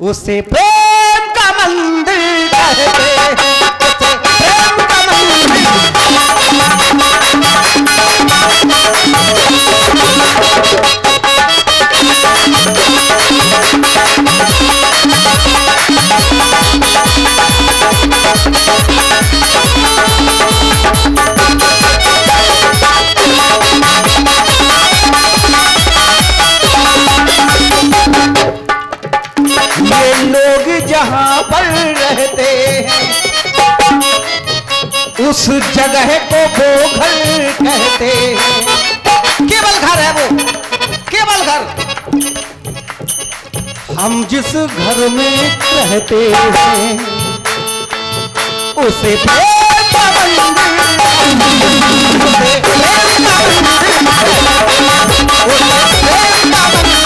उसे प्रेम का मंदिर कहते हैं, उसे प्रेम का मंदिर। ये लोग जहां पर रहते हैं उस जगह को वो घर कहते हैं। केवल घर है वो, केवल घर। हम जिस घर में रहते हैं उसे प्रेम का मंदिर, उसे प्रेम का मंदिर, उसे प्रेम का मंदिर।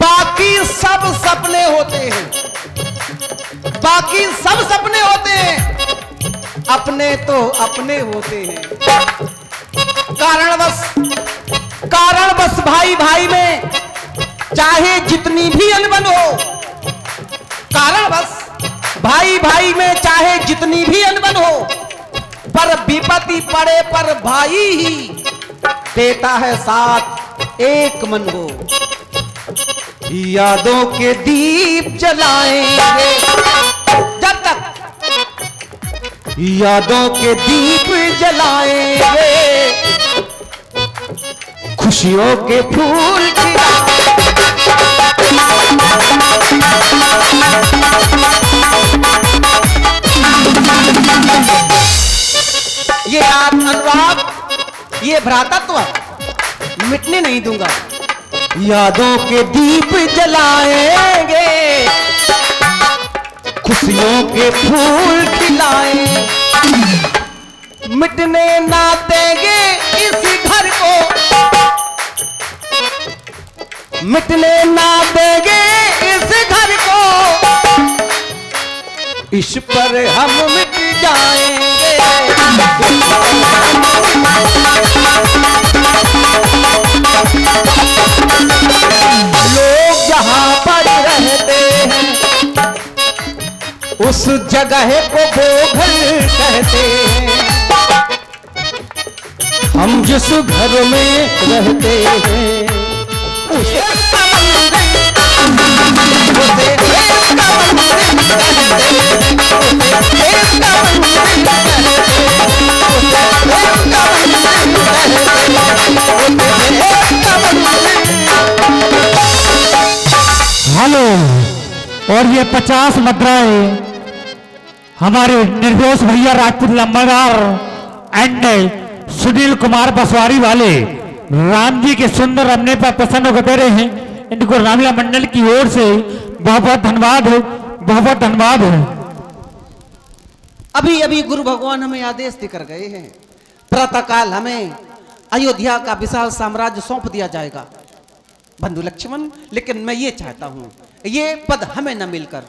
बाकी सब सपने होते हैं, बाकी सब सपने होते हैं, अपने तो अपने होते हैं। कारणवश भाई भाई में चाहे जितनी भी अनबन हो, कारणवश भाई भाई में चाहे जितनी भी अनबन हो, पर विपत्ति पड़े पर भाई ही देता है साथ, एक मन हो। यादों के दीप जलाएंगे जब तक, यादों के दीप जलाएंगे, खुशियों के फूल ये अनुराग, ये भ्रातृत्व मिटने नहीं दूंगा। यादों के दीप जलाएंगे, खुशियों के फूल खिलाएं, मिटने ना देंगे इस घर को, मिटने ना देंगे इस घर को, इस पर हम मिट जाएंगे। लोग जहां पर रहते हैं उस जगह को वो घर कहते हैं। हम जिस घर में रहते हैं उसे हेलो। और ये 50 मुद्राएं हमारे निर्दोष भैया राजपूत लंबादार एंड सुनील कुमार बसवारी वाले राम जी के सुंदर अपने पर प्रसन्न होकर दे रहे हैं। इनको रामलीला मंडल की ओर से बहुत बहुत धन्यवाद है, बहुत बहुत धन्यवाद है। अभी अभी गुरु भगवान हमें आदेश देकर गए हैं, प्रातःकाल हमें अयोध्या का विशाल साम्राज्य सौंप दिया जाएगा बंधु लक्ष्मण। लेकिन मैं ये चाहता हूं ये पद हमें न मिलकर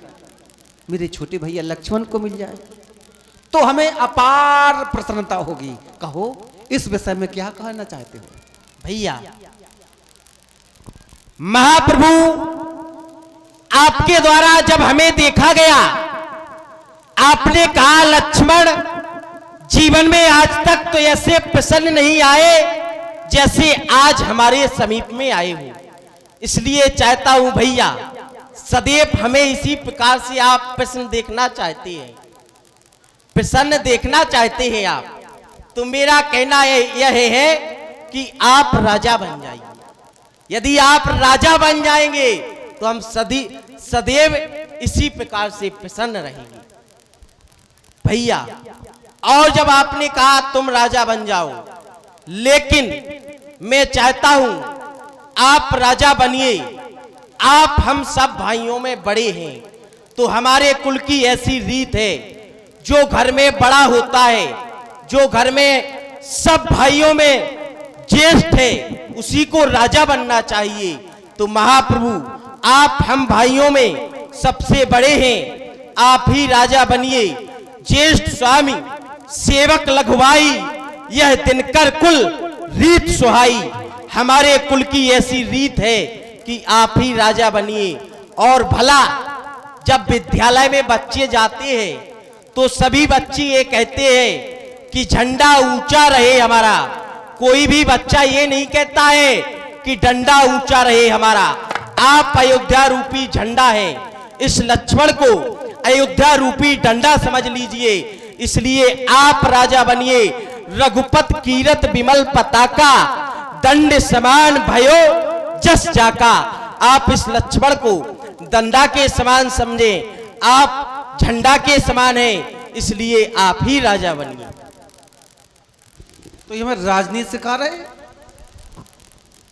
मेरे छोटे भैया लक्ष्मण को मिल जाए तो हमें अपार प्रसन्नता होगी। कहो इस विषय में क्या कहना चाहते हो? भैया महाप्रभु आपके द्वारा जब हमें देखा गया, आपने कहा लक्ष्मण जीवन में आज तक तो ऐसे प्रसन्न नहीं आए जैसे आज हमारे समीप में आए हो। इसलिए चाहता हूं भैया सदैव हमें इसी प्रकार से आप प्रसन्न देखना चाहते हैं, प्रसन्न देखना चाहते हैं आप, तो मेरा कहना यह है कि आप राजा बन जाइए। यदि आप राजा बन जाएंगे तो हम सदैव इसी प्रकार से प्रसन्न रहेंगे भैया। और जब आपने कहा तुम राजा बन जाओ, लेकिन मैं चाहता हूं आप राजा बनिए। आप हम सब भाइयों में बड़े हैं, तो हमारे कुल की ऐसी रीत है, जो घर में बड़ा होता है, जो घर में सब भाइयों में ज्येष्ठ है, उसी को राजा बनना चाहिए। तो महाप्रभु आप हम भाइयों में सबसे बड़े हैं, आप ही राजा बनिए। ज्येष्ठ स्वामी सेवक लघुवाई यह दिनकर कुल रीत सुहाई। हमारे कुल की ऐसी रीत है कि आप ही राजा बनिए। और भला जब विद्यालय में बच्चे जाते हैं तो सभी बच्चे ये कहते हैं कि झंडा ऊंचा रहे हमारा। कोई भी बच्चा ये नहीं कहता है कि डंडा ऊंचा रहे हमारा। आप अयोध्या रूपी झंडा है, इस लक्ष्मण को अयोध्या रूपी डंडा समझ लीजिए। इसलिए आप राजा बनिए। रघुपत कीरत विमल पताका, दंड समान भयो जस जाका। आप इस लक्ष्मण को डंडा के समान समझे, आप झंडा के समान हैं, इसलिए आप ही राजा बनिए। तो ये हमें राजनीति सिखा रहे हैं?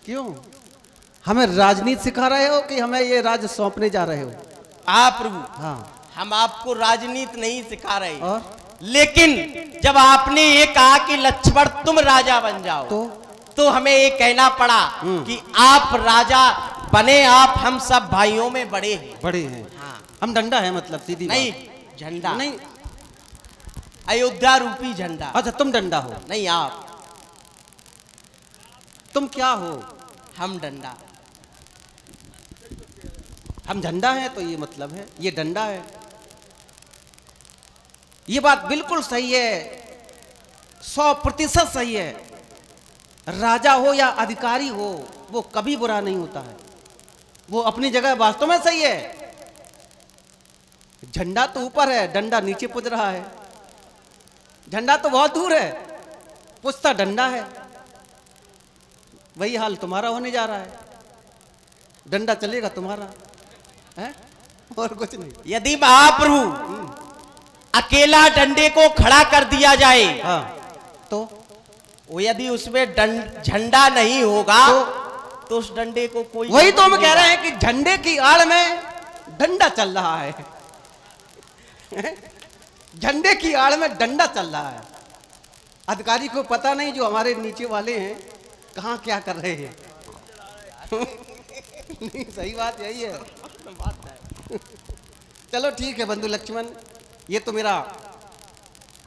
क्यों हमें राजनीति सिखा रहे हो कि हमें ये राज्य सौंपने जा रहे हो? आप प्रभु, हाँ, हम आपको राजनीति नहीं सिखा रहे, और लेकिन जब आपने ये कहा कि लक्ष्मण तुम राजा बन जाओ तो हमें ये कहना पड़ा कि आप राजा बने। आप हम सब भाइयों में बड़े हैं। बड़े हैं। हाँ। हम डंडा है, मतलब सीधी नहीं, बात। झंडा नहीं, अयोध्या रूपी झंडा। अच्छा तुम डंडा हो? नहीं, आप। तुम क्या हो? हम डंडा। हम झंडा है तो ये मतलब है ये डंडा है। ये बात बिल्कुल सही है, 100% सही है। राजा हो या अधिकारी हो, वो कभी बुरा नहीं होता है, वो अपनी जगह वास्तव में सही है। झंडा तो ऊपर है, डंडा नीचे पुज रहा है। झंडा तो बहुत दूर है, पुजता डंडा है। वही हाल तुम्हारा होने जा रहा है, डंडा चलेगा तुम्हारा है, और कुछ नहीं। यदि महाप्रभु अकेला डंडे को खड़ा कर दिया जाए, हाँ, तो वो यदि उसमें झंडा नहीं होगा तो उस डंडे को कोई, वही तो हम कह रहे हैं कि झंडे की आड़ में डंडा चल रहा है। झंडे की आड़ में डंडा चल रहा है। अधिकारी को पता नहीं जो हमारे नीचे वाले हैं कहाँ क्या कर रहे हैं। नहीं, सही बात यही है। चलो ठीक है बंधु लक्ष्मण, ये तो मेरा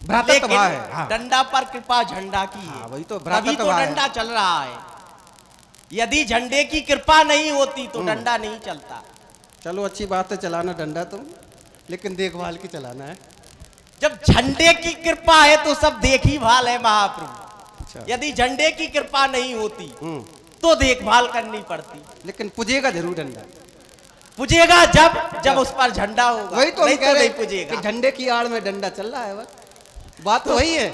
भ्रातृत्व भाव है। हाँ। डंडा पर कृपा झंडा की है। हाँ, वही तो तभी भ्रातृत्व तो भाव है। डंडा चल रहा है। यदि झंडे की कृपा नहीं होती तो डंडा नहीं चलता। चलो अच्छी बात है, चलाना डंडा तुम, लेकिन देखभाल की चलाना है। जब झंडे की कृपा है तो सब देखभाल है महाप्रभु। अच्छा। यदि झंडे की कृपा नहीं होती तो देखभाल करनी पड़ती। लेकिन पुजेगा जरूर डंडा। पुजेगा जब उस पर झंडा होगा। वही तो नहीं हम कह रहे नहीं हैं पुजेगा। कि झंडे की आड़ में डंडा चल रहा है। बस बात तो वही है,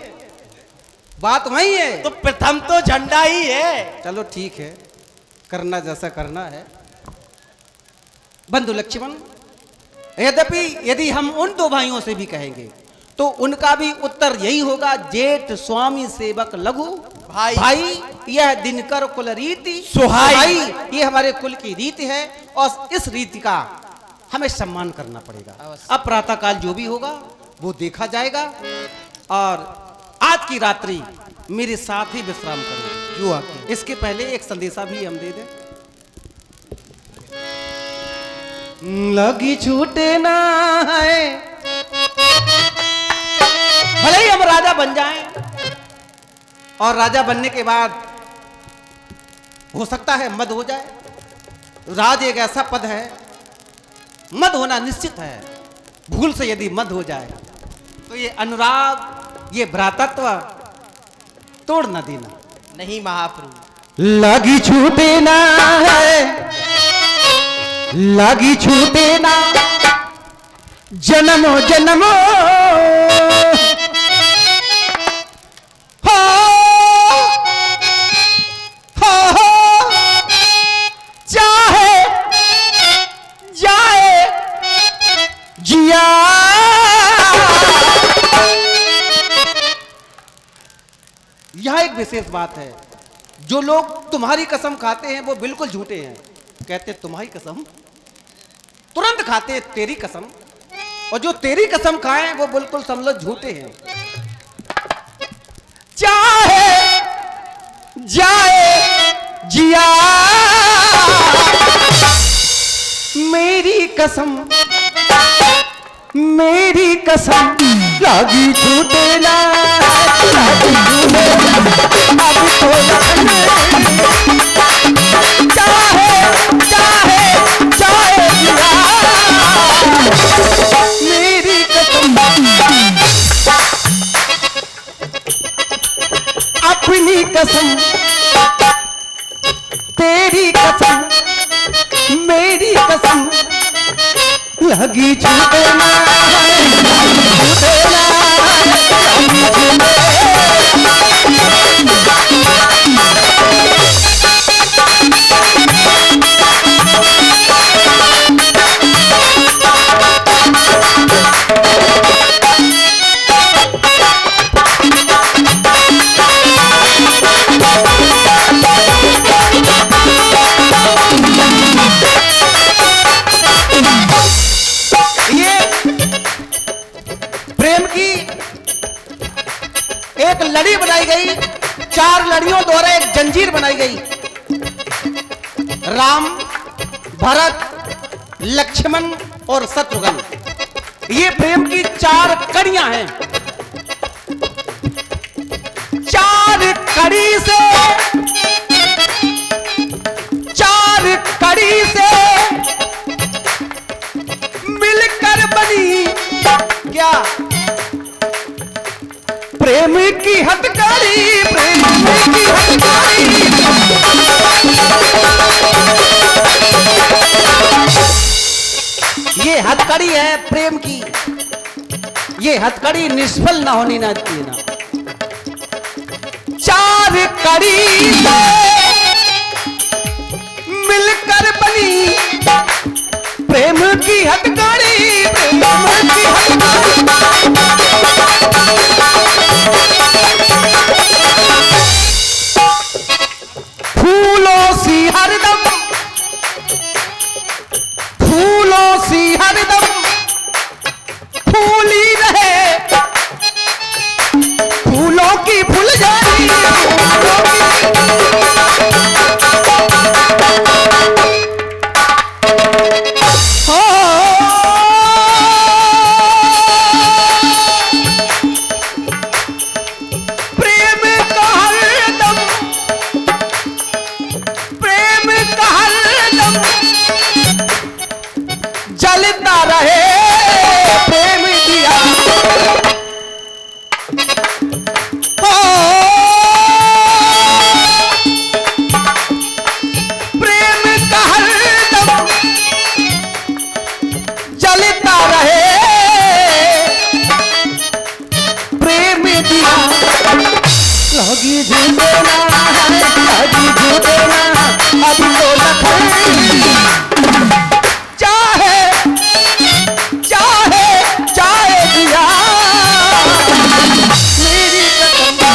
बात वही है। तो प्रथम तो झंडा ही है। चलो ठीक है, करना जैसा करना है। बंधु लक्ष्मण, यद्यपि यदि हम उन दो भाइयों से भी कहेंगे तो उनका भी उत्तर यही होगा, जेठ स्वामी सेवक लघु भाई यह दिनकर कुल रीति सुहाई। ये हमारे कुल की रीति है और इस रीति का हमें सम्मान करना पड़ेगा। अब प्रातः काल जो भी होगा वो देखा जाएगा, और आज की रात्रि मेरे साथ ही विश्राम करो जो आके। इसके पहले एक संदेशा भी हम दे दें। लगी छूटे ना है, भले ही हम राजा बन जाएं, और राजा बनने के बाद हो सकता है मद हो जाए। राज एक ऐसा पद है, मद होना निश्चित है। भूल से यदि मद हो जाए तो ये अनुराग, ये भ्रातृत्व तोड़ न देना। नहीं महाप्रभु, लगी छूटे ना है, लगी छूटे ना जन्मो जन्मो चाहे जाए जिया। यह एक विशेष बात है। जो लोग तुम्हारी कसम खाते हैं वो बिल्कुल झूठे हैं। कहते तुम्हारी कसम, तुरंत खाते तेरी कसम, और जो तेरी कसम खाएं वो बिल्कुल समझ झूठे हैं। चाहे जाए जिया मेरी कसम, मेरी कसम लगी झूठे ना मेरी कसम अपनी कसम तेरी कसम मेरी कसम लगी झूठे ना एक लड़ी बनाई गई, 4 लड़ियों द्वारा एक जंजीर बनाई गई। राम, भरत, लक्ष्मण और शत्रुघ्न, ये प्रेम की 4 कड़ियां हैं। 4 कड़ी से 4 कड़ी से मिलकर बनी क्या प्रेम की हथकड़ी, प्रेम की हथकड़ी। ये हथकड़ी है प्रेम की, ये हथकड़ी निष्फल ना होनी ना देना। 4 कड़ी से मिलकर बनी प्रेम की हथकड़ी, प्रेम की हथकड़ी। फूलों सी हरदम, फूलों सी हरदम फूली रहे, फूलों की फुलझड़ी, जलता रहे प्रेम दिया। हो प्रेम का हरदम जलता रहे प्रेम दिया। लगी झूठे ना लगी झूठे ना अब तो लखन चाहे दिया मेरी कसम